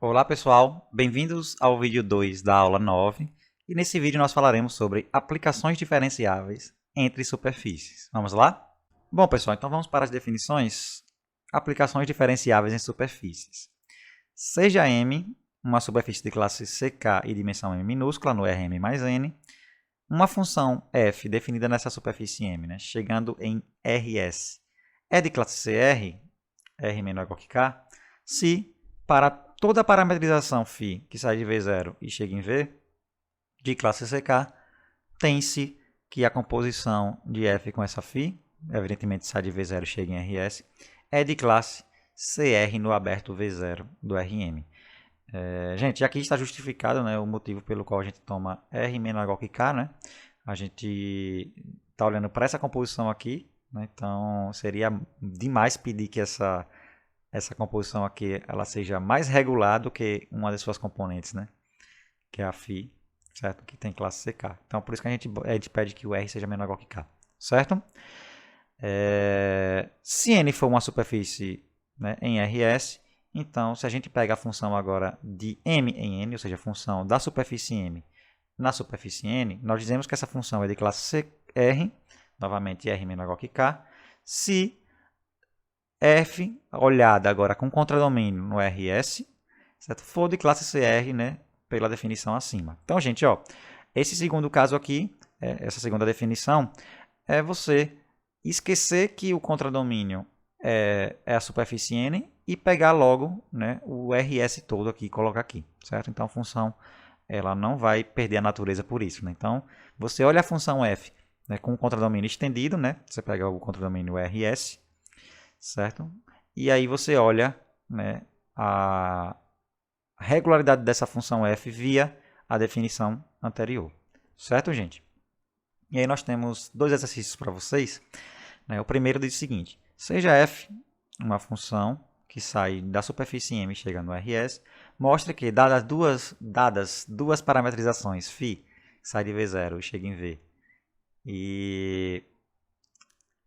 Olá pessoal, bem-vindos ao vídeo 2 da aula 9 e nesse vídeo nós falaremos sobre aplicações diferenciáveis entre superfícies. Vamos lá? Bom pessoal, então vamos para as definições. Aplicações diferenciáveis em superfícies. Seja M uma superfície de classe CK e dimensão M minúscula no Rm mais N, uma função f definida nessa superfície M, chegando em Rs, é de classe CR, R menor ou igual que K, se para toda a parametrização φ que sai de V0 e chega em V, de classe CK, tem-se que a composição de f com essa φ, evidentemente sai de V0 e chega em Rs, é de classe CR no aberto V0 do Rm. Gente, aqui está justificado o motivo pelo qual a gente toma R menor ou igual que K. A gente está olhando para essa composição aqui, então seria demais pedir que essa composição aqui ela seja mais regular do que uma das suas componentes, que é a φ, certo? Que tem classe CK. Então, por isso que a gente pede que o R seja menor ou igual que K, certo? Se N for uma superfície em Rs, então, se a gente pega a função agora de M em N, ou seja, a função da superfície M na superfície N, nós dizemos que essa função é de classe CR, novamente R menor ou igual que K, se f, olhada agora com contradomínio no Rs, certo? For de classe CR, pela definição acima. Então, gente, esse segundo caso aqui, essa segunda definição, é você esquecer que o contradomínio é a superfície N e pegar logo o Rs todo aqui e colocar aqui, certo? Então, a função ela não vai perder a natureza por isso. Então, você olha a função f com o contradomínio estendido, você pega o contradomínio Rs, certo? E aí você olha a regularidade dessa função f via a definição anterior, certo, gente? E aí nós temos dois exercícios para vocês. O primeiro diz o seguinte: seja f uma função que sai da superfície M e chega no Rs, mostra que dadas duas parametrizações, φ, que sai de V0 e chega em V, e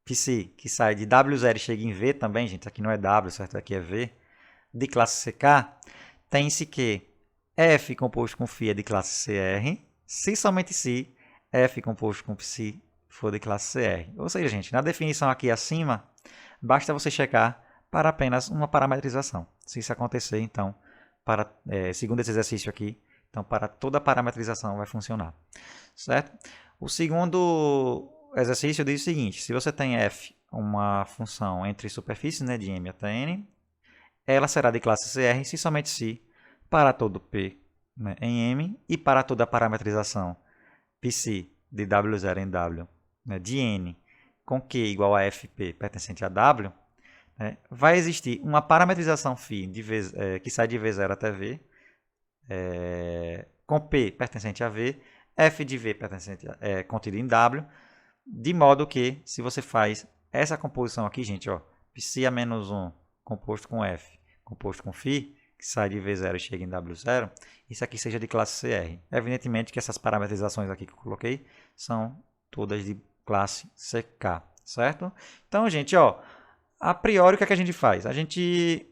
Psi, que sai de W0 e chega em V também, gente, aqui não é W, certo? Aqui é V, de classe CK, tem-se que F composto com φ é de classe CR, se somente se F composto com Psi for de classe CR. Ou seja, gente, na definição aqui acima, basta você checar para apenas uma parametrização. Se isso acontecer, então, segundo esse exercício aqui, então para toda a parametrização vai funcionar, certo? O segundo exercício diz o seguinte: se você tem f, uma função entre superfícies de M até N, ela será de classe CR se somente se para todo P em M e para toda a parametrização Psi de W0 em W de N com Q igual a Fp pertencente a W, vai existir uma parametrização φ que sai de V0 até V, com P pertencente a V, F de V contido em W, de modo que, se você faz essa composição aqui, gente, Psi a menos 1 composto com F, composto com φ, que sai de V0 e chega em W0, isso aqui seja de classe CR. Evidentemente que essas parametrizações aqui que eu coloquei são todas de classe CK, certo? Então, gente, a priori o que é que a gente faz? A gente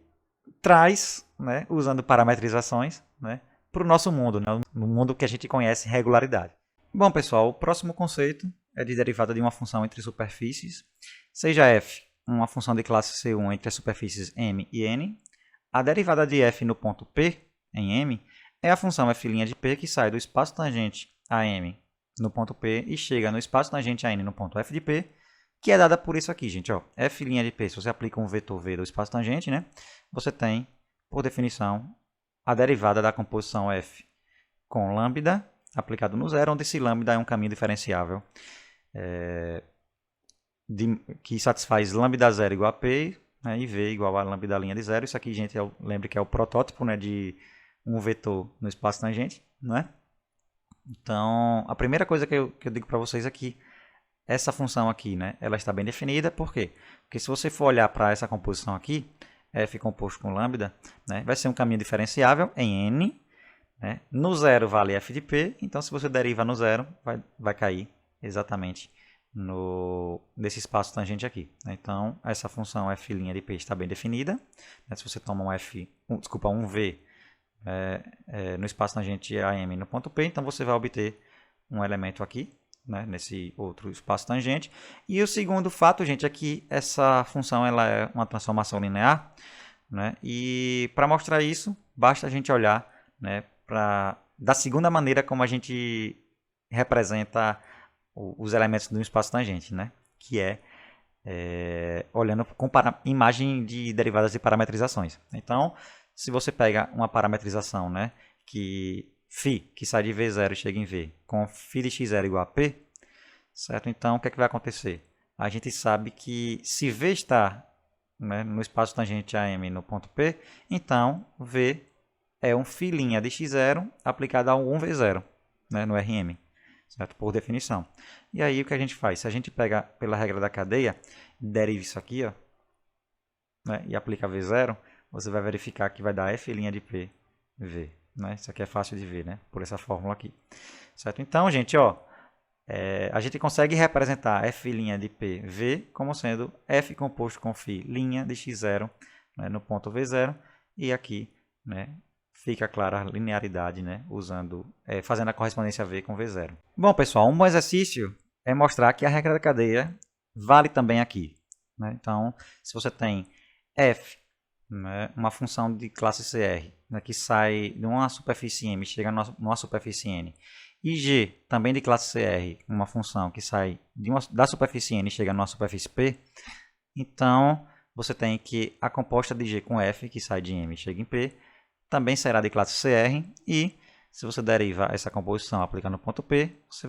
traz, usando parametrizações, para o nosso mundo, no mundo que a gente conhece regularidade. Bom, pessoal, o próximo conceito é de derivada de uma função entre superfícies, seja f uma função de classe C1 entre as superfícies M e N. A derivada de f no ponto P, em M, é a função f' de P que sai do espaço tangente a M no ponto P e chega no espaço tangente a N no ponto F de P, que é dada por isso aqui, gente. F' de P, se você aplica um vetor V do espaço tangente, você tem, por definição, a derivada da composição f com lambda aplicado no zero, onde esse lambda é um caminho diferenciável que satisfaz lambda 0 igual a P, e V igual a lambda' de zero. Isso aqui, gente, lembre que é o protótipo de um vetor no espaço tangente. Então, a primeira coisa que eu digo para vocês é que essa função aqui, ela está bem definida. Por quê? Porque se você for olhar para essa composição aqui, f composto com lambda, vai ser um caminho diferenciável em N. No zero vale f de P, então se você deriva no zero, vai cair exatamente nesse espaço tangente aqui. Então, essa função f' de P está bem definida. Se você toma um V no espaço tangente AM no ponto P, então você vai obter um elemento aqui, né, nesse outro espaço tangente. E o segundo fato, gente, é que essa função ela é uma transformação linear, né, e para mostrar isso, basta a gente olhar, né, da segunda maneira como a gente representa os elementos de um espaço tangente, né, que olhando com imagem de derivadas de parametrizações. Então, se você pega uma parametrização, né, que φ, que sai de V0 e chega em V, com φ de x0 igual a P, certo? Então, o que é que vai acontecer? A gente sabe que se V está, né, no espaço tangente AM no ponto P, então V é um φ' de x0 aplicado a um V0, né, no Rm, certo? Por definição. E aí o que a gente faz? Se a gente pega pela regra da cadeia, deriva isso aqui, ó, né, e aplica V0, você vai verificar que vai dar f' de P, V. Né? Isso aqui é fácil de ver, né? Por essa fórmula aqui. Certo? Então, gente, ó, a gente consegue representar f' de P, V como sendo f composto com φ' de x0, né, no ponto V0. E aqui, né, fica clara a linearidade, né, fazendo a correspondência V com V0. Bom, pessoal, um bom exercício é mostrar que a regra da cadeia vale também aqui. Né? Então, se você tem f, né, uma função de classe CR, né, que sai de uma superfície M e chega numa superfície N, e G, também de classe CR, uma função que sai da superfície N e chega numa superfície P, então você tem que a composta de G com F, que sai de M e chega em P, também será de classe CR, e se você deriva essa composição aplicando no ponto P, você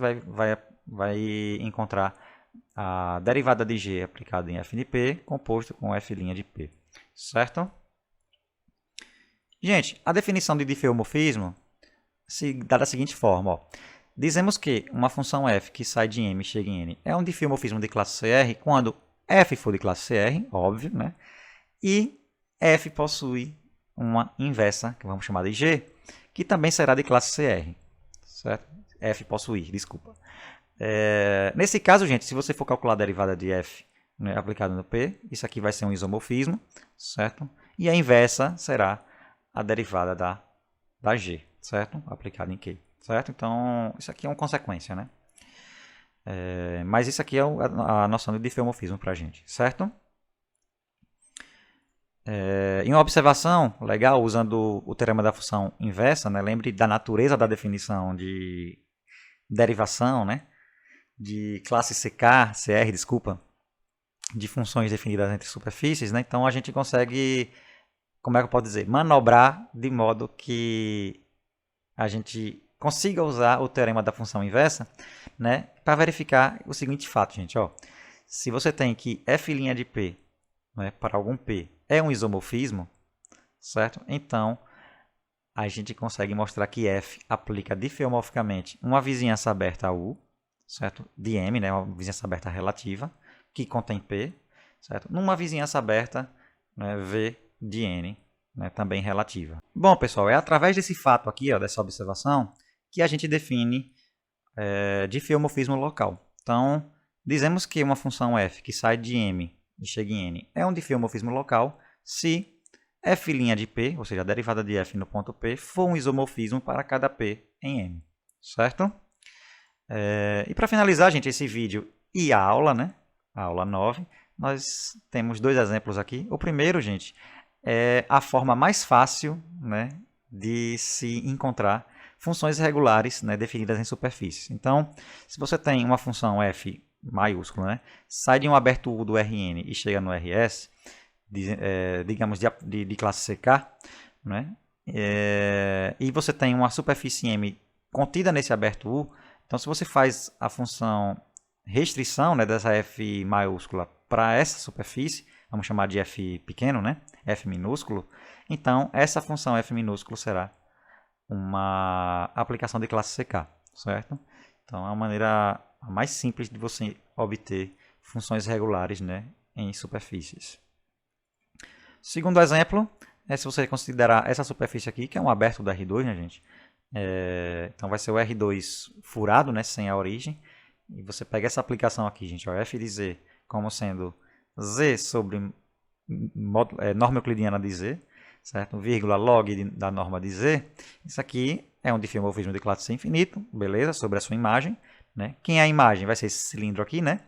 vai encontrar a derivada de G aplicada em F de P, composto com F' de P. Certo? Gente, a definição de diffeomorfismo se dá da seguinte forma. Ó. Dizemos que uma função f que sai de M e chega em N é um diffeomorfismo de classe CR quando f for de classe CR, óbvio, né? E f possui uma inversa, que vamos chamar de G, que também será de classe CR. Certo? F possuir, desculpa. Nesse caso, gente, se você for calcular a derivada de f, né, aplicado no P, isso aqui vai ser um isomorfismo, certo? E a inversa será a derivada da G, certo? Aplicada em Q, certo? Então, isso aqui é uma consequência, né? Mas isso aqui é a noção de diffeomorfismo para a gente, certo? E uma observação legal, usando o teorema da função inversa, né? Lembre da natureza da definição de derivação, né? De classe CR, desculpa, de funções definidas entre superfícies, né? Então a gente consegue, como é que eu posso dizer, manobrar de modo que a gente consiga usar o teorema da função inversa, né, para verificar o seguinte fato, gente. Ó, se você tem que f' de P, né, para algum P é um isomorfismo, certo? Então a gente consegue mostrar que f aplica diffeomorficamente uma vizinhança aberta a U, certo? De M, né, uma vizinhança aberta relativa, que contém P, certo? Numa vizinhança aberta, né, V de N, né, também relativa. Bom, pessoal, é através desse fato aqui, ó, dessa observação, que a gente define diffeomorfismo local. Então, dizemos que uma função f que sai de M e chega em N é um diffeomorfismo local se f' de P, ou seja, a derivada de f no ponto P, for um isomorfismo para cada P em M, certo? E para finalizar, gente, esse vídeo e a aula, né? A aula 9, nós temos dois exemplos aqui. O primeiro, gente, é a forma mais fácil, né, de se encontrar funções regulares, né, definidas em superfícies. Então, se você tem uma função f maiúsculo, né, sai de um aberto U do Rn e chega no Rs, digamos de classe CK, né, e você tem uma superfície M contida nesse aberto U, então se você faz a função restrição, né, dessa f maiúscula para essa superfície, vamos chamar de f pequeno, né, f minúsculo, então essa função f minúsculo será uma aplicação de classe CK, certo? Então é uma maneira mais simples de você obter funções regulares, né, em superfícies. Segundo exemplo, se você considerar essa superfície aqui, que é um aberto do R2, né, gente? Então vai ser o R2 furado, né, sem a origem. E você pega essa aplicação aqui, gente, ó, f de z como sendo z sobre norma euclidiana de z, certo? Vírgula log da norma de Z. Isso aqui é um diffeomorfismo de classe C infinito, beleza? Sobre a sua imagem, né? Quem é a imagem? Vai ser esse cilindro aqui, né?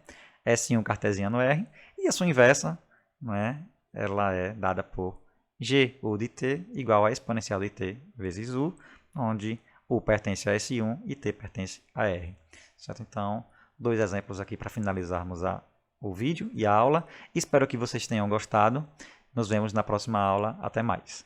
S1 cartesiano R. E a sua inversa, né? Ela é dada por G, U de T, igual a exponencial de T vezes U, onde U pertence a S1 e T pertence a R. Certo? Então, 2 exemplos aqui para finalizarmos o vídeo e a aula. Espero que vocês tenham gostado. Nos vemos na próxima aula. Até mais.